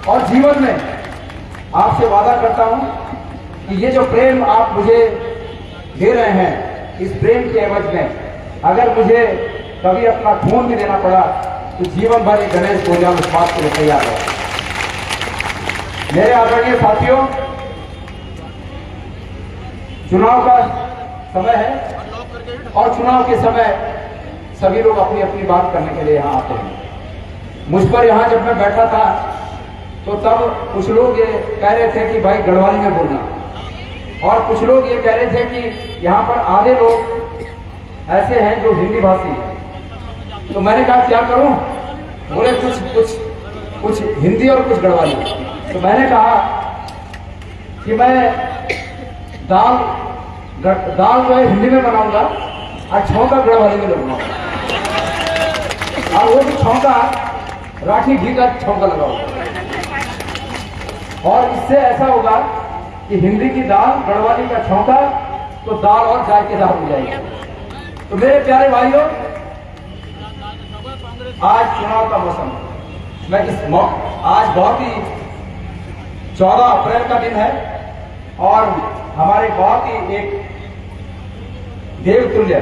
और जीवन में आपसे वादा करता हूं कि ये जो प्रेम आप मुझे दे रहे हैं, इस प्रेम के एवज में अगर मुझे कभी अपना खून भी देना पड़ा तो जीवन भर ये गणेश पूजा उस बात के लिए तैयार है। मेरे आदरणीय साथियों, चुनाव का समय है और चुनाव के समय सभी लोग अपनी अपनी बात करने के लिए यहाँ आते हैं। मुझ पर यहाँ जब मैं बैठा था तो तब कुछ लोग ये कह रहे थे कि भाई गढ़वाली में बोलना, और कुछ लोग ये कह रहे थे कि यहाँ पर आधे लोग ऐसे हैं जो हिंदी भाषी हैं। तो मैंने कहा क्या करूं? बोले कुछ हिंदी और कुछ गढ़वाली। तो मैंने कहा कि मैं दाल जो है हिंदी में बनाऊंगा और छौंका गढ़वाली में लगाऊंगा, और वो भी छौंका राठी घी का छौंका लगाऊंगा। और इससे ऐसा होगा कि हिंदी की दाल, गढ़वाली का छौंका, तो दाल और जायकेदार हो जाएगी। तो मेरे प्यारे भाइयों, आज चुनाव का मौसम, मैं आज बहुत ही 14 अप्रैल का दिन है और हमारे बहुत ही एक देवतुल्य,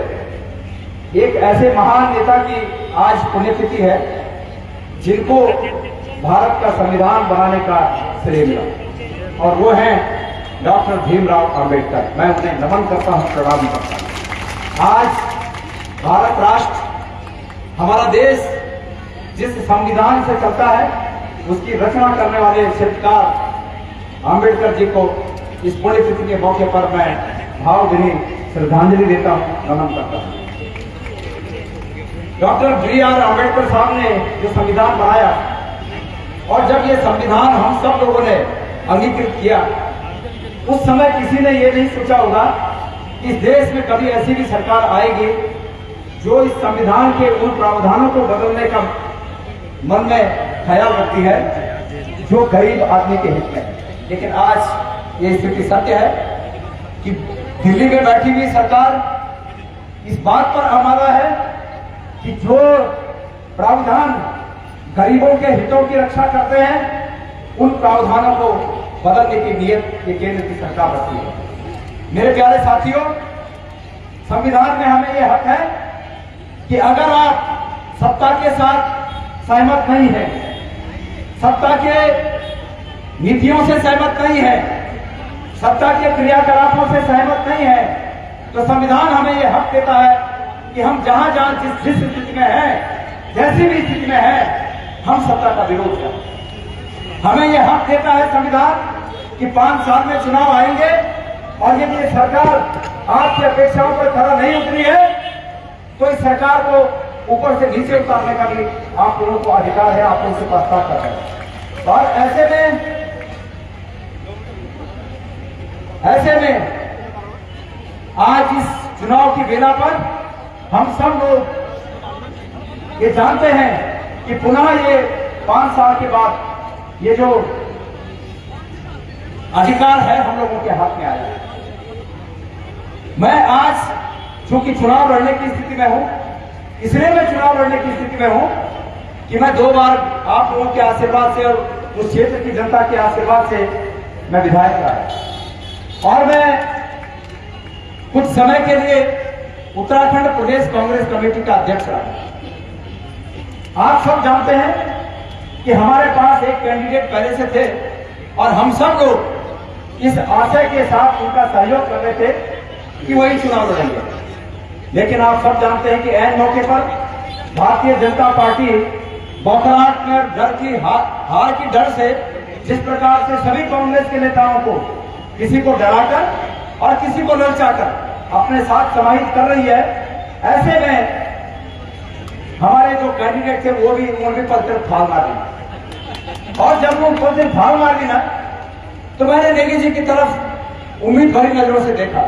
एक ऐसे महान नेता की आज पुण्यतिथि है जिनको भारत का संविधान बनाने का श्रेय मिला, और वो हैं डॉक्टर भीमराव अंबेडकर। मैं उन्हें नमन करता हूं, प्रणाम करता हूं। आज भारत राष्ट्र, हमारा देश जिस संविधान से चलता है, उसकी रचना करने वाले शिल्पकार अंबेडकर जी को इस पुण्यतिथि के मौके पर मैं भावभीनी श्रद्धांजलि देता हूं, नमन करता हूं। Doctor B R. अंबेडकर साहब ने जो संविधान बनाया, और जब ये संविधान हम सब लोगों ने अंगीकृत किया, उस समय किसी ने ये नहीं सोचा होगा कि इस देश में कभी ऐसी भी सरकार आएगी जो इस संविधान के उन प्रावधानों को बदलने का मन में ख्याल रखती है जो गरीब आदमी के हित में। लेकिन आज ये स्थिति सत्य है कि दिल्ली में बैठी हुई सरकार इस बात पर अमारा है कि जो प्रावधान गरीबों के हितों की रक्षा करते हैं, उन प्रावधानों को बदलने की नीयत ये केंद्र की सरकार रखती है। मेरे प्यारे साथियों, संविधान में हमें यह हक है कि अगर आप सत्ता के साथ सहमत नहीं है, सत्ता के नीतियों से सहमत नहीं है, सत्ता के क्रियाकलापों से सहमत नहीं है, तो संविधान हमें यह हक देता है कि हम जहां जिस स्थिति में है, जैसी भी स्थिति में है, हम सत्ता का विरोध करें। हमें यह हक देता है संविधान कि 5 साल में चुनाव आएंगे, और यदि ये सरकार आपकी अपेक्षाओं पर खरा नहीं उतरी है तो इस सरकार को ऊपर से नीचे उतारने का भी आप लोगों को अधिकार है, आप लोगों से प्रस्ताव कर रहे हैं। और ऐसे में आज इस चुनाव की बेला पर हम सब लोग ये जानते हैं कि पुनः ये 5 साल के बाद ये जो अधिकार है हम लोगों के हाथ में आया है। मैं आज चूंकि चुनाव लड़ने की स्थिति में हूं, इसलिए मैं चुनाव लड़ने की स्थिति में हूं कि मैं 2 बार आप लोगों के आशीर्वाद से और उस क्षेत्र की जनता के आशीर्वाद से मैं विधायक रहा, और मैं कुछ समय के लिए उत्तराखंड प्रदेश कांग्रेस कमेटी का अध्यक्ष रहा। आप सब जानते हैं कि हमारे पास एक कैंडिडेट पहले से थे, और हम सब लोग इस आशय के साथ उनका सहयोग कर रहे थे कि वही चुनाव लड़ेंगे। लेकिन आप सब जानते हैं कि ऐन मौके पर भारतीय जनता पार्टी बौखलाहट में डर की हार की डर से जिस प्रकार से सभी कांग्रेस के नेताओं को किसी को डराकर और किसी को ललचाकर अपने साथ समाहित कर रही है, ऐसे में हमारे जो कैंडिडेट थे वो भी उन्होंने पर तरफ फाल मार दी, और जब वो ऊपर से फाल मार दी ना, तो मैंने नेगी जी की तरफ उम्मीद भरी नजरों से देखा।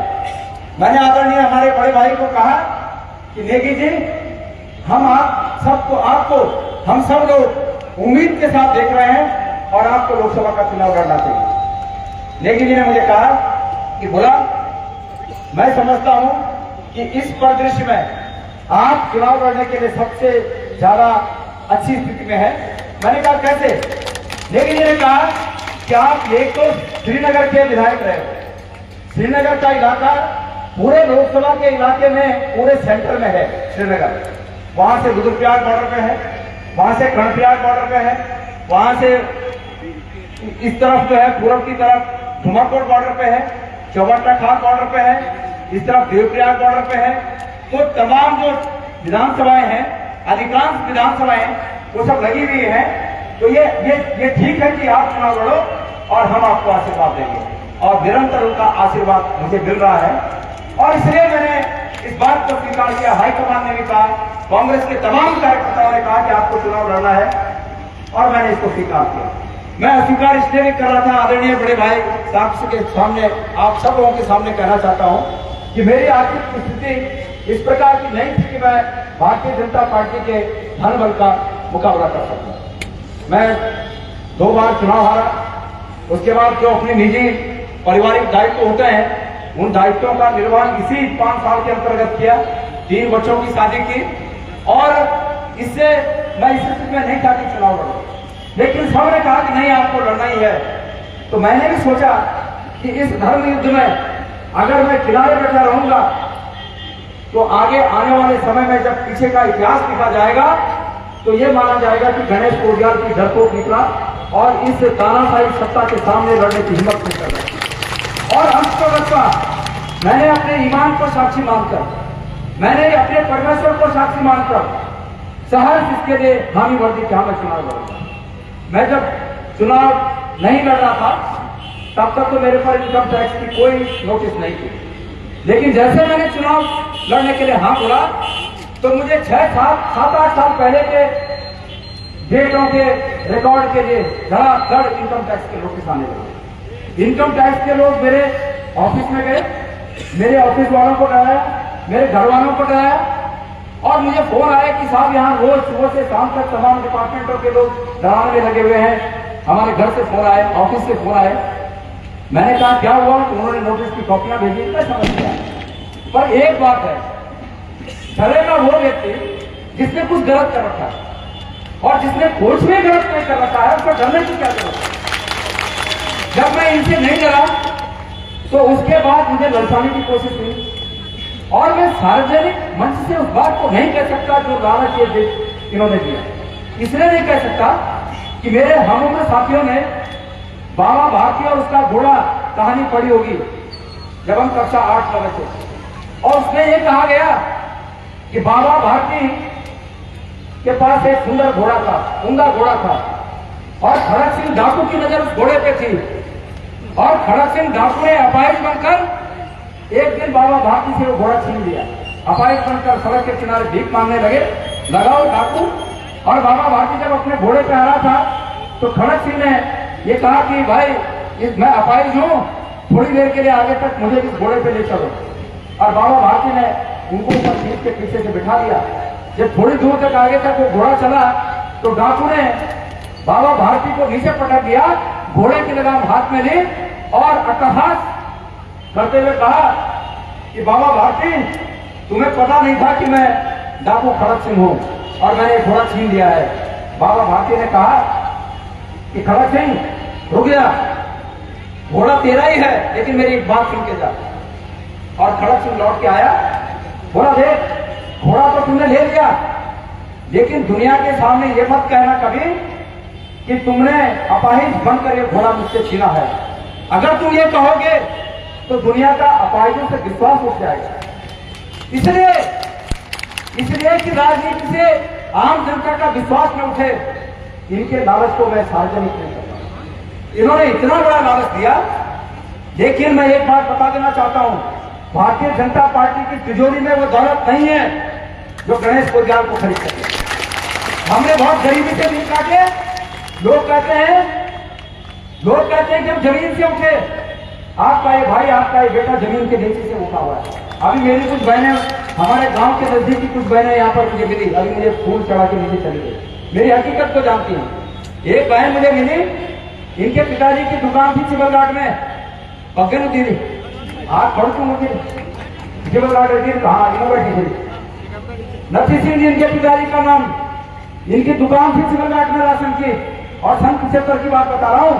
मैंने आदरणीय हमारे बड़े भाई को कहा कि नेगी जी, हम हम सब लोग उम्मीद के साथ देख रहे हैं और आपको लोकसभा का चुनाव लड़ना चाहिए। नेगी जी ने मुझे कहा कि बोला, मैं समझता हूं कि इस परिदृश्य में आप चुनाव लड़ने के लिए सबसे ज्यादा अच्छी स्थिति में है। मैंने कहा कैसे? लेकिन इन्होंने कहा कि आप एक तो श्रीनगर के विधायक रहे हो, श्रीनगर का इलाका पूरे लोकसभा के इलाके में पूरे सेंटर में है श्रीनगर, वहां से रुद्रप्रयाग बॉर्डर पे है, वहां से कर्णप्रयाग बॉर्डर पे है, वहां से इस तरफ जो है पूरब की तरफ धुमाकोट बॉर्डर पे है, चौबट्टा खास बॉर्डर पे है, इस तरफ देवप्रयाग बॉर्डर पे है। तो तमाम जो विधानसभाएं हैं, अधिकांश विधानसभाएं वो सब लगी हुई हैं। तो ये ठीक है कि आप चुनाव लड़ो और हम आपको आशीर्वाद देंगे, और निरंतर उनका आशीर्वाद मुझे मिल रहा है। और इसलिए मैंने इस बात को स्वीकार किया, हाईकमान ने भी कहा, कांग्रेस के तमाम कार्यकर्ताओं ने कहा कि आपको चुनाव लड़ना है, और मैंने इसको स्वीकार किया। मैं अस्वीकार इसलिए भी कर रहा था, आदरणीय बड़े भाई साहब के सामने, आप सब लोगों के सामने कहना चाहता हूं कि मेरी आर्थिक स्थिति इस प्रकार की नहीं थी कि मैं भारतीय जनता पार्टी के धन बल का मुकाबला कर सकूं। मैं 2 बार चुनाव हारा, उसके बाद जो अपने निजी पारिवारिक दायित्व होते हैं उन दायित्वों का निर्वहन इसी 5 साल के अंतर्गत किया, 3 बच्चों की शादी की, और इससे मैं इस स्थिति में नहीं था कि चुनाव लड़ूं। लेकिन सबने कहा कि नहीं आपको लड़ना ही है। तो मैंने भी सोचा कि इस धर्म युद्ध में अगर मैं किनारे बैठा रहूंगा तो आगे आने वाले समय में जब पीछे का इतिहास लिखा जाएगा तो ये माना जाएगा कि गणेश पोद्दार की डरपोक निकला और इस तानाशाही सत्ता के सामने लड़ने की हिम्मत नहीं कर रहा। और अंत मैंने अपने ईमान को साक्षी मानकर, मैंने अपने परमेश्वर को साक्षी मानकर सहर्ष इसके लिए हामी वर्दी क्या मैं चुनाव लड़ूंगा। मैं जब चुनाव नहीं लड़ रहा था तब तक तो मेरे पर इनकम टैक्स की कोई नोटिस नहीं थी, लेकिन जैसे मैंने चुनाव लड़ने के लिए हाँ बोला तो मुझे 7-8 साल पहले के डेटों के रिकॉर्ड के लिए धड़ाधड़ इनकम टैक्स के नोटिस आने लगे। इनकम टैक्स के लोग मेरे ऑफिस में गए, मेरे ऑफिस वालों को डराया, मेरे घर वालों को डराया, और मुझे फोन आया कि साहब यहाँ रोज सुबह से शाम तक तमाम डिपार्टमेंटों के लोग डराने में लगे हुए हैं। हमारे घर से फोन आए, ऑफिस से फोन आए। मैंने कहा क्या हुआ, तो उन्होंने नोटिस की कॉपियां भेजी। मैं समझ गया, पर एक बात है, डरेगा वो व्यक्ति जिसने कुछ गलत कर रखा है, और जिसने कुछ भी गलत नहीं कर रखा है उसको डरने की क्या जरूरत है। जब मैं इनसे नहीं डरा तो उसके बाद मुझे ललचाने की कोशिश हुई, और मैं सार्वजनिक मंच से उस बात को नहीं कह सकता जो लालच ये इन्होंने दिया। इसलिए नहीं कह सकता कि मेरे हम उम्र साथियों ने बाबा भारती और उसका घोड़ा कहानी पढ़ी होगी जब हम कक्षा 8 में थे, और उसमें ये कहा गया कि बाबा भारती के पास एक सुंदर घोड़ा था, उमदा घोड़ा था, और खड़क सिंह डाकू की नजर उस घोड़े पे थी, और खड़क सिंह डाकू ने अपाहिज बनकर एक दिन बाबा भारती से वो घोड़ा छीन लिया। अपाहिज बनकर सड़क के किनारे भीख मांगने लगाओ डाकू। और बाबा भारती जब अपने घोड़े पे आ रहा था तो खड़क सिंह ने ये कहा कि भाई मैं अपाहिज हूं, थोड़ी देर के लिए आगे तक मुझे इस घोड़े पे ले चलो। और बाबा भारती ने उनको ऊपर सीट के पीछे से बिठा दिया। जब थोड़ी दूर तक आगे तक वो घोड़ा चला तो डाकू ने बाबा भारती को नीचे पटक दिया, घोड़े की लगाम हाथ में ली और अट्टहास करते हुए कहा कि बाबा भारती तुम्हें पता नहीं था कि मैं डाकू खड़क सिंह हूं और मैंने घोड़ा छीन लिया है। बाबा भारती ने कहा कि खड़क सिंह रुक गया, घोड़ा तेरा ही है, लेकिन मेरी एक बात सुन के जा। और खड़क सिंह लौट के आया, बोला देख घोड़ा तो तुमने ले लिया, लेकिन दुनिया के सामने ये मत कहना कभी कि तुमने अपाहिज बनकर ये घोड़ा मुझसे छीना है। अगर तुम ये कहोगे तो दुनिया का अपाहिजों से विश्वास उठ जाएगा। इसलिए कि राजनीति से आम जनता का विश्वास न उठे, इनके लालच को मैं सार्वजनिक नहीं करता। इन्होंने इतना बड़ा लालच दिया, लेकिन मैं एक बात बता देना चाहता हूं, भारतीय जनता पार्टी की तिजोरी में वो दौलत नहीं है जो गणेश पोद्दार को खरीद सके। हमने बहुत गरीबी से दिन काटे। लोग कहते हैं कि हम जमीन से उठे। आपका ये भाई, आपका ये बेटा जमीन के नीचे से उठा हुआ है। अभी मेरी कुछ बहनें, हमारे गांव के नजदीक की कुछ बहनें यहाँ पर मुझे मिली, अभी मुझे फूल चढ़ा के नीचे चली गई। मेरी हकीकत को जानती हैं। एक बहन मुझे मिली, इनके पिताजी की दुकान थी चिबलघाट में, पक्के न दीदी हाथ बढ़ तू मुझे चिबलघाट कहा बैठी थी, नथी सिंह जी इनके पिताजी का नाम, इनकी दुकान थी चिबलघाट में राशन की। और सन 75 की बात बता रहा हूं।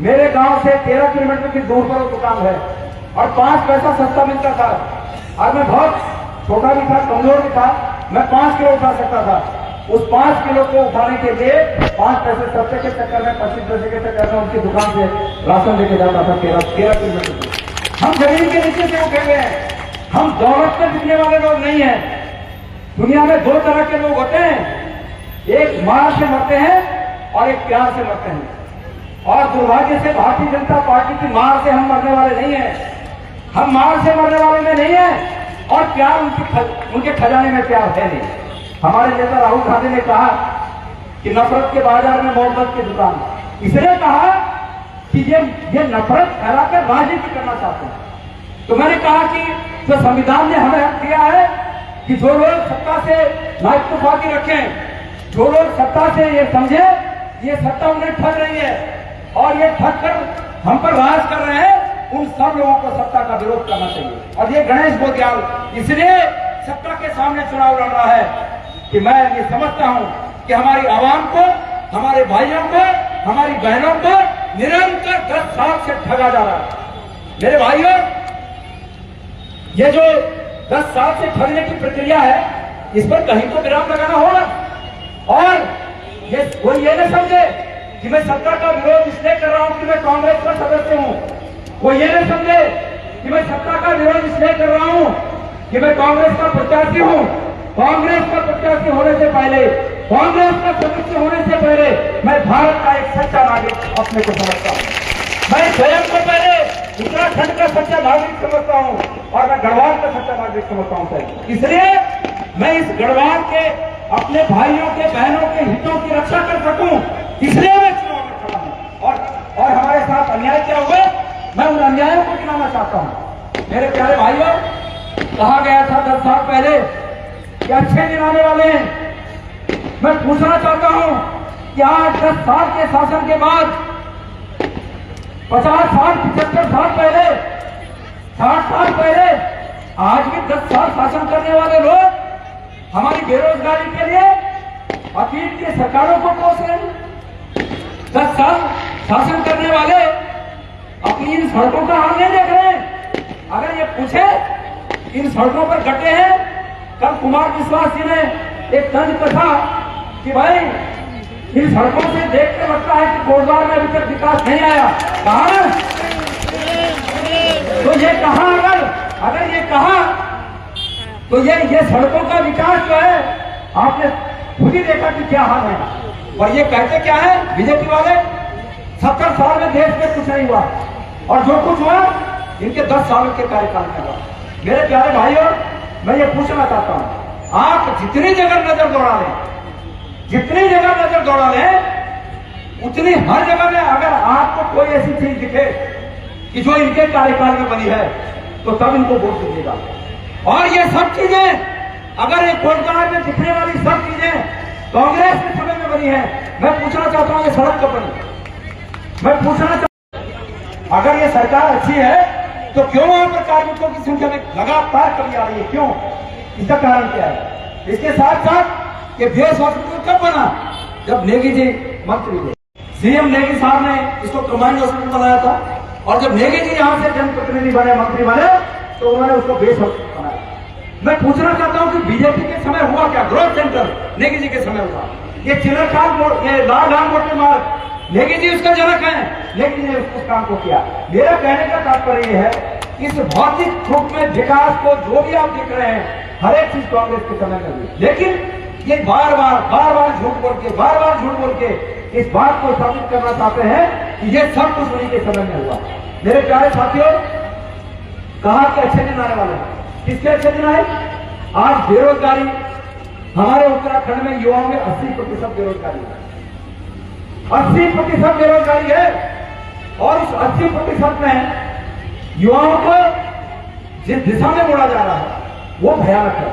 मेरे गांव से 13 किलोमीटर की दूर पर वो दुकान है और 5 पैसा सस्ता मिलता था। और मैं बहुत छोटा भी था, कमजोर भी था, मैं 5 किलो उठा सकता था। उस 5 किलो को उठाने के लिए 5 पैसे सस्ते के चक्कर में, 25 पैसे के चक्कर में उनकी दुकान से राशन लेके जाता था 13 किलोमीटर। हम जमीन के नीचे से उठे हुए हैं, हम दौलत में बिकने वाले लोग नहीं हैं। दुनिया में 2 तरह के लोग होते हैं, एक मार से मरते हैं और एक प्यार से मरते हैं। और दुर्भाग्य से भारतीय जनता पार्टी की मार से हम मरने वाले नहीं हैं। हम मार से मरने वाले में नहीं है और प्यार उनके खजाने में प्यार है नहीं। हमारे नेता राहुल गांधी ने कहा कि नफरत के बाजार में मोहब्बत की दुकान, इसने कहा कि ये नफरत फैलाकर राजनीति करना चाहते हैं। तो मैंने कहा कि जो संविधान ने हमें हक दिया है कि जो लोग सत्ता से लाइक्तफाकी रखें, जो लोग सत्ता से ये समझे ये सत्ता उन्हें ठग रही है और ये ठग कर हम पर राज कर रहे हैं, उन सब लोगों को सत्ता का विरोध करना चाहिए। और ये गणेश बोधियाल इसलिए सत्ता के सामने चुनाव लड़ रहा है कि मैं ये समझता हूं कि हमारी आवाम को, हमारे भाइयों को, हमारी बहनों को निरंतर 10 साल से ठगा जा रहा है। मेरे भाइयों, ये जो 10 साल से ठगने की प्रक्रिया है, इस पर कहीं तो विराम लगाना होगा। और कोई ये न समझे कि मैं सत्ता का विरोध इसलिए कर रहा हूं कि मैं कांग्रेस का सदस्य हूं। कोई ये न समझे कि मैं सत्ता का विरोध इसलिए कर रहा हूं कि मैं कांग्रेस का प्रत्याशी हूं। कांग्रेस का प्रत्याशी होने से पहले, कांग्रेस का सदस्य होने से पहले मैं भारत का एक सच्चा नागरिक अपने को समझता हूं। मैं स्वयं को पहले उत्तराखंड का सच्चा नागरिक समझता हूं और मैं गढ़वाल का सच्चा नागरिक समझता हूं। इसलिए मैं इस गढ़वाल के अपने भाइयों के, बहनों के हितों की रक्षा कर सकूं, इसलिए मैं चुनाव में खड़ा हूं। और हमारे साथ अन्याय क्या हुए, मैं उन अन्यायों को गिनाना चाहता हूं। मेरे प्यारे भाइयों, कहा गया था 10 साल पहले कि अच्छे दिन आने वाले हैं। मैं पूछना चाहता हूं कि आज 10 साल के शासन के बाद 50 साल, 75 साल पहले, 60 साल पहले, आज भी 10 साल शासन करने वाले लोग हमारी बेरोजगारी के लिए अतीत की सरकारों को कोस रहे हैं। 10 साल शासन करने वाले अपनी इन सड़कों का हाल नहीं देख रहे हैं। अगर ये पूछे इन सड़कों पर गड्ढे हैं, कल कुमार विश्वास जी ने एक तंज कथा कि भाई इन सड़कों से देख के लगता है कि कोटद्वार में अभी तक विकास नहीं आया। कहा तो ये कहा, अगर ये कहा तो ये सड़कों का विकास जो है आपने खुद ही देखा कि क्या हाल है। और ये कहते क्या है बीजेपी वाले, 70 साल में देश में कुछ नहीं हुआ और जो कुछ हुआ इनके 10 साल के कार्यकाल में हुआ। मेरे प्यारे भाइयों, मैं ये पूछना चाहता हूं, आप जितनी जगह नजर दौड़ा लें, जितनी जगह नजर दौड़ा लें, उतनी हर जगह में अगर आपको कोई ऐसी चीज दिखे कि जो इनके कार्यकाल में बनी है तो तब इनको वोट दीजिएगा। और ये सब चीजें अगर एक कोटद्वार में दिखने वाली सब चीजें कांग्रेस के समय में बनी है, मैं पूछना चाहता हूं ये सड़क कब बनी? मैं पूछना चाहता हूं अगर ये सरकार अच्छी है तो क्यों वहां पर कार्मिकों की संख्या में लगातार कमी आ रही है? क्यों? इसका कारण क्या है? इसके साथ साथ ये बेस हॉस्पिटल कब बना? जब नेगी जी मंत्री थे, सीएम नेगी साहब ने इसको कंबाइंड हॉस्पिटल बनाया था। और जब नेगी जी यहां से जनप्रतिनिधि बने, मंत्री बने, तो उन्होंने उसको बेस हॉस्पिटल बनाया। मैं पूछना चाहता हूं कि बीजेपी के समय हुआ क्या? ग्रोथ सेंटर नेगी जी के समय हुआ। ये चिलरखाल मोड़, ये लालधाम मोटे मार्ग, नेगी जी उसका जनक है, नेगी जी ने उस काम को किया। मेरा कहने का तात्पर्य है, इस भौतिक रूप में विकास को जो भी आप देख रहे हैं, हर एक चीज कांग्रेस के समय में हुई। लेकिन ये बार बार झूठ बोल के इस बात को साबित करना चाहते हैं कि ये सब कुछ उन्हीं के समय में हुआ। मेरे प्यारे साथियों, कहा कि अच्छे दिन आने वाले हैं। किसके अच्छे दिन आए? आज बेरोजगारी हमारे उत्तराखंड में युवाओं में 80% बेरोजगारी है। 80% बेरोजगारी है और इस 80% में युवाओं को जिस दिशा में मोड़ा जा रहा है वो भयानक है।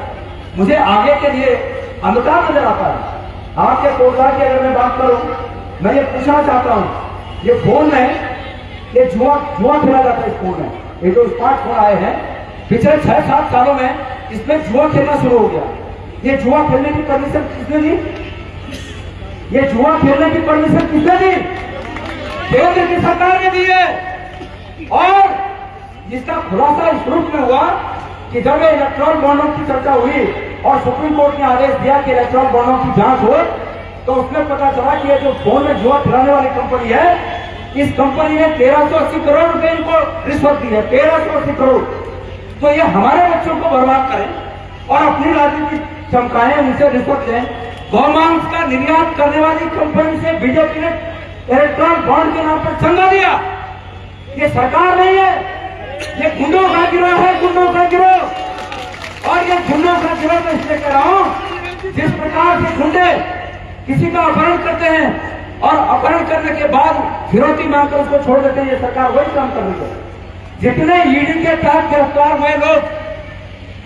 मुझे आगे के लिए अंधकार नजर आता है। आपके कोटद्वार की अगर मैं बात करूं, मैं ये पूछना चाहता हूं, ये फोन में ये जुआ खेला जाता है। इस फोन में ये जो स्मार्टफोन आए हैं, पिछले 6-7 सालों में इसमें जुआ खेलना शुरू हो गया। ये जुआ खेलने की परमिशन किसने दी? ये जुआ खेलने की परमिशन किसने दी? केंद्र की सरकार ने दी है। और इसका खुलासा इस रूप में हुआ कि जब इलेक्ट्रॉनिक बॉन्डों की चर्चा हुई और सुप्रीम कोर्ट ने आदेश दिया कि इलेक्ट्रॉनिक बॉन्डों की जांच हो, तो उसमें पता चला कि ये जो फोन में जुआ खिलाने वाली कंपनी है, इस कंपनी ने 1380 करोड़ रुपए इनको रिश्वत दी है। 1380 करोड़। तो ये हमारे बच्चों को बर्बाद करें और अपनी राजनीति चमकाएं, उनसे रिश्वत लें। गौमांस का निर्यात करने वाली कंपनी से बीजेपी ने इलेक्ट्रॉनिक बॉन्ड के नाम पर चंदा दिया। ये सरकार नहीं है, ये गुंडों का गिरोह है, गुंडों का गिरोह। और ये गुंडों का गिरोह मैं इसलिए कह रहा हूं, जिस प्रकार से गुंडे किसी का अपहरण करते हैं और अपहरण करने के बाद फिरौती मांगकर उसको छोड़ देते हैं, ये सरकार वही काम कर रही है। जितने ईडी के तहत गिरफ्तार हुए लोग,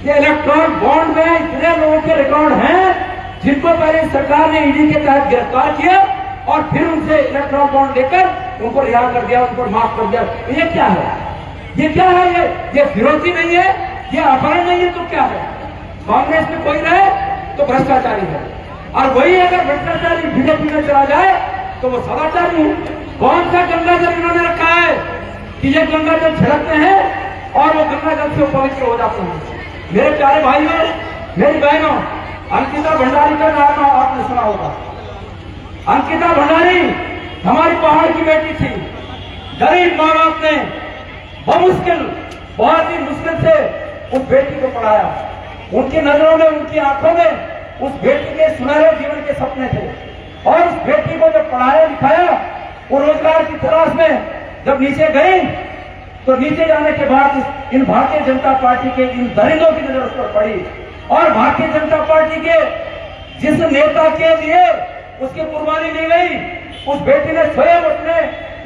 ये इलेक्ट्रॉनिक बॉन्ड में इतने लोगों के रिकॉर्ड हैं जिनको पहले सरकार ने ईडी के तहत गिरफ्तार किया और फिर उनसे इलेक्ट्रॉनिक बॉन्ड लेकर उनको रिहा कर दिया, उनको माफ कर दिया। ये क्या है? ये क्या है? ये फिरौती नहीं है, ये अपहरण नहीं है, तो क्या है? कांग्रेस में कोई रहे तो भ्रष्टाचारी है, और वही अगर भ्रष्टाचारी बीजेपी में चला जाए तो वो सदाचारी है। कौन सा गंगाजल इन्होंने रखा है कि ये गंगाजल छिड़कते हैं और वो गंगाजल से पवित्र हो जाते हैं? मेरे प्यारे भाइयों, मेरी बहनों, अंकिता भंडारी का नाम आपने सुना होगा। अंकिता भंडारी हमारी पहाड़ की बेटी थी। गरीब माँ बाप ने बहुत ही मुश्किल से उस बेटी को पढ़ाया। उनकी नजरों में, उनकी आंखों में उस बेटी के सुनहरे जीवन के सपने थे। और उस बेटी को जब पढ़ाया लिखाया, वो रोजगार की तलाश में जब नीचे गई, तो नीचे जाने के बाद इन भारतीय जनता पार्टी के इन दरिंदों की नजर उस पर पड़ी। और भारतीय जनता पार्टी के जिस नेता के लिए उसकी कुर्बानी दी गई, उस बेटी ने स्वयं अपने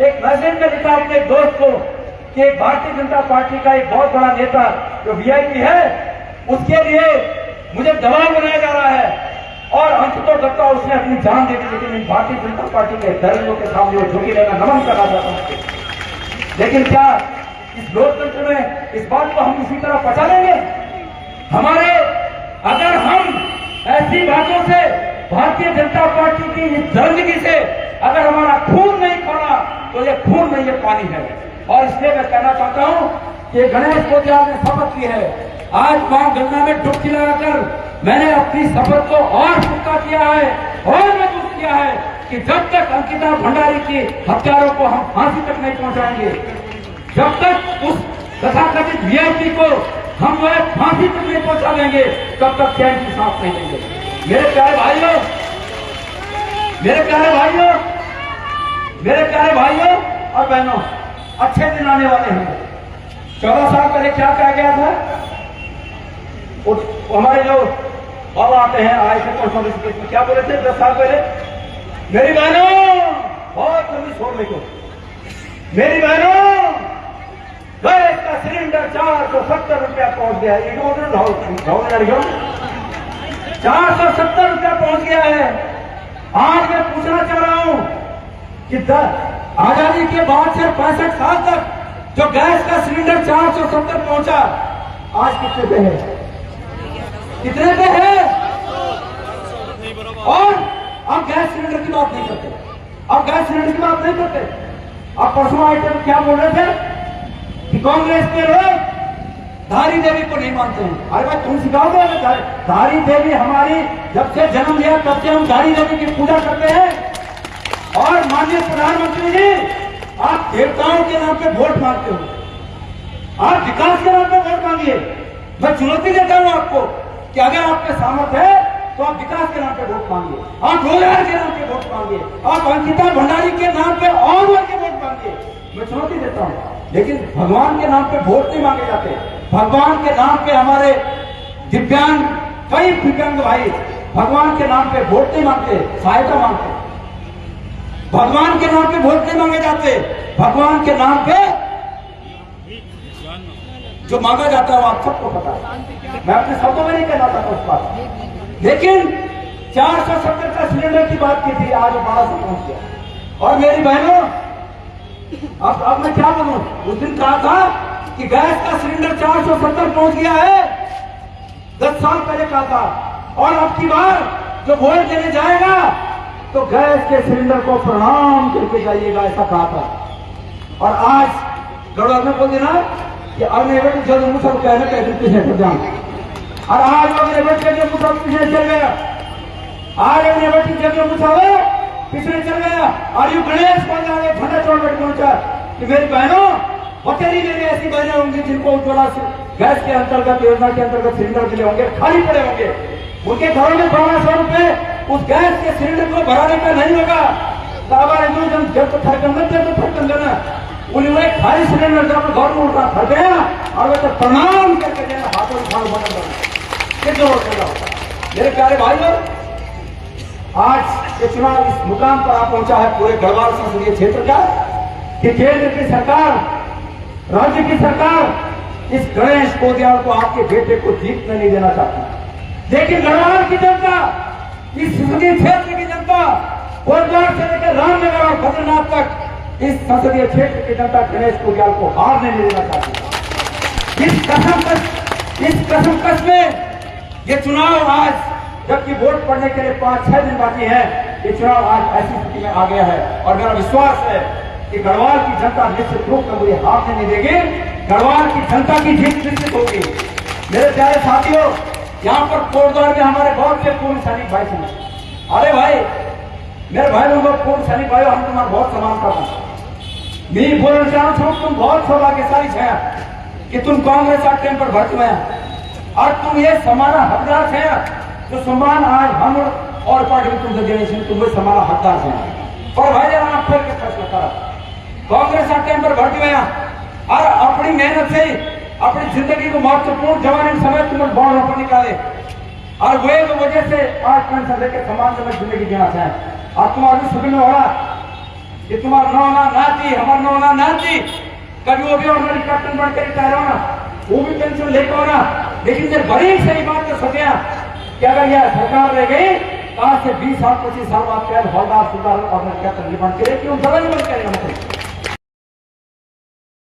एक मैगजीन में लिखा अपने दोस्त को कि भारतीय जनता पार्टी का एक बहुत बड़ा नेता जो वीआईपी है, उसके लिए मुझे दबाव बनाया जा रहा है। और अंततः उसने अपनी जान दे दी। लेकिन भारतीय जनता पार्टी के दरिंदों के सामने वो झुकी रहना नमन करना चाहता हूं। लेकिन क्या इस लोकतंत्र में इस बात को हम इसी तरह पचा लेंगे? हमारे अगर हम ऐसी बातों से, भारतीय जनता पार्टी की इस दरिंदगी से अगर हमारा खून नहीं खोला, तो ये खून नहीं, ये पानी है। और इसलिए मैं कहना चाहता हूं कि गणेश कोटियाल ने शपथ की है। आज मां गंगा में डुबकी लगाकर मैंने अपनी शपथ को और पक्का किया है और मजबूत किया है कि जब तक अंकिता भंडारी की हत्यारों को हम फांसी तक नहीं पहुंचाएंगे, जब तक उस तथाकथित वीआईपी को हम वह फांसी तक नहीं पहुंचा देंगे, तब तक चैन की सांस नहीं लेंगे। मेरे प्यारे भाइयों, मेरे प्यारे भाइयों, मेरे प्यारे भाइयों और बहनों, अच्छे दिन आने वाले हैं। 14 साल पहले क्या कहा गया था? हमारे जो बाबा आते हैं, आए थे पोस्ट में, क्या बोले थे 10 साल पहले? मेरी बहनों, बहुत लंबी छोड़ मेरी बहनों, गैस का सिलेंडर 470 रुपया पहुंच गया है। 470 रुपया पहुंच गया है। आज मैं पूछना चाह रहा हूं कि आजादी के बाद से 65 साल तक जो गैस का सिलेंडर 470 पहुंचा, आज कितने पे है? कितने पे है? और अब गैस सिलेंडर की बात नहीं करते, अब गैस सिलेंडर की बात नहीं करते। अब परसों आइटम क्या बोल रहे थे कि कांग्रेस के लोग धारी देवी को नहीं मानते हैं। अरे भाई, तुम सिखाओगे? धारी देवी हमारी जब से जन्म लिया तब से हम धारी देवी की पूजा करते हैं। और माननीय प्रधानमंत्री जी, आप देवताओं के नाम पे वोट मांगते हो, आप विकास के नाम पे वोट मांगिए। मैं चुनौती देता हूं आपको कि अगर आपके सामर्थ्य है तो आप विकास के नाम पे वोट मांगिए, आप रोजगार के नाम पे वोट मांगिए, आप अंकिता भंडारी के नाम पे और वर्ग के वोट मांगिए। मैं चुनौती देता हूं। लेकिन भगवान के नाम पे वोट नहीं मांगे जाते। भगवान के नाम पे हमारे दिव्यांग, कई दिव्यांग भाई भगवान के नाम पे वोट नहीं मांगते, सहायता मांगते। भगवान के नाम पे वोट नहीं मांगे जाते। भगवान के नाम पे जो मांगा जाता है वो आप सबको पता है। मैं अपने शब्दों में नहीं कहना चाहता उस बात। लेकिन 470 का सिलेंडर की बात की थी, आज 1200 पहुंच गया। और मेरी बहनों, अब मैं क्या बोलूं? उस दिन कहा था कि गैस का सिलेंडर 470 पहुंच गया है, 10 साल पहले कहा था। और अब की बार जो वोट देने जाएगा तो गैस के सिलेंडर को प्रणाम करके जाइएगा, ऐसा कहा था। और आज गढ़वाल में बोल देना कि अगले बेटे जब मुसल कहने पैदल पीछे हट जाए, और आज अगले बेटे जब मुसल पीछे चल गया, आज अगले बेटे जब मुसावे पिछले चल गया। और यू गणेश को जाने झंडा छोड़ बैठ पहुंचा कि मेरी बहनों बतेरी मेरी ऐसी बहनें होंगी जिनको उज्ज्वला गैस के अंतर्गत योजना के अंतर्गत सिलेंडर मिले होंगे, खाली पड़े होंगे, उनके घरों में 1200 रुपए उस गैस के सिलेंडर को भराने का नहीं होगा। जब तो थरकन देना उन्होंने खाली सिलेंडर जब घर में उठा थक गया और वे तो प्रणाम करके देना, हाथों में खाना बंद करना। मेरे प्यारे भाइयों, आज ये चुनाव इस मुकाम पर आ पहुंचा है पूरे गढ़वाल संसदीय क्षेत्र का कि केंद्र की सरकार, राज्य की सरकार इस गणेश कोदियाल को आपके बेटे को जीतने नहीं देना चाहती। लेकिन गढ़वाल की जनता, इस संसदीय क्षेत्र की जनता, कोटद्वार से लेकर रामनगर और बद्रीनाथ तक इस संसदीय क्षेत्र की जनता गणेश कोदियाल को हारने नहीं देना चाहती। इस कसमकस में ये चुनाव आज, जबकि वोट पड़ने के लिए 5-6 दिन बाकी है, ये चुनाव आज ऐसी स्थिति में आ गया है। और मेरा विश्वास है कि गढ़वाल की जनता निश्चित रूप में मुझे हारने नहीं देगी। गढ़वाल की जनता की जीत निश्चित होगी। मेरे प्यारे साथियों, यहाँ पर कोटद्वार में हमारे बहुत से पूर्व सैनिक भाई थे। अरे भाई, मेरे भाई लोगों, पूर्व सैनिक भाई, हम तुम्हारा बहुत सम्मान करते हैं। मैं बोलना चाहूँ, तुम बहुत सौभाग्यशाली है कि तुम कांग्रेस टाइम पर भर्ती हुए और तुम ये समाना हकदार है। तो सम्मान आज हम और पार्टी में तुमसे देने से तुम्हें समाना हकदार है। और भाई जरा आप फिर के फैसला करा, कांग्रेस टाइम पर भर्ती हुए और अपनी मेहनत से अपनी जिंदगी को महत्वपूर्ण जवानी समय तुम्हें बॉन्ड पर निकाले और वे तो वजह से आज पेंशन लेकर समाजजनक जिंदगी जीना चाहे। और तुम्हारी सुखी हो रहा कि तुम्हारा नौना नाती, हमारा नौना नाती कभी वो भी ऑर्डनरी कैप्टन बनकर रिटायर होना, वो भी पेंशन लेकर होना। लेकिन जब बड़ी सही बात तो सोचा कि अगर यह सरकार रह गई तो आज से 20 साल 25 साल बाद हौलदार सुधार ऑर्डनरी कैप्टन बन के क्यों दवाई बंद करेगा।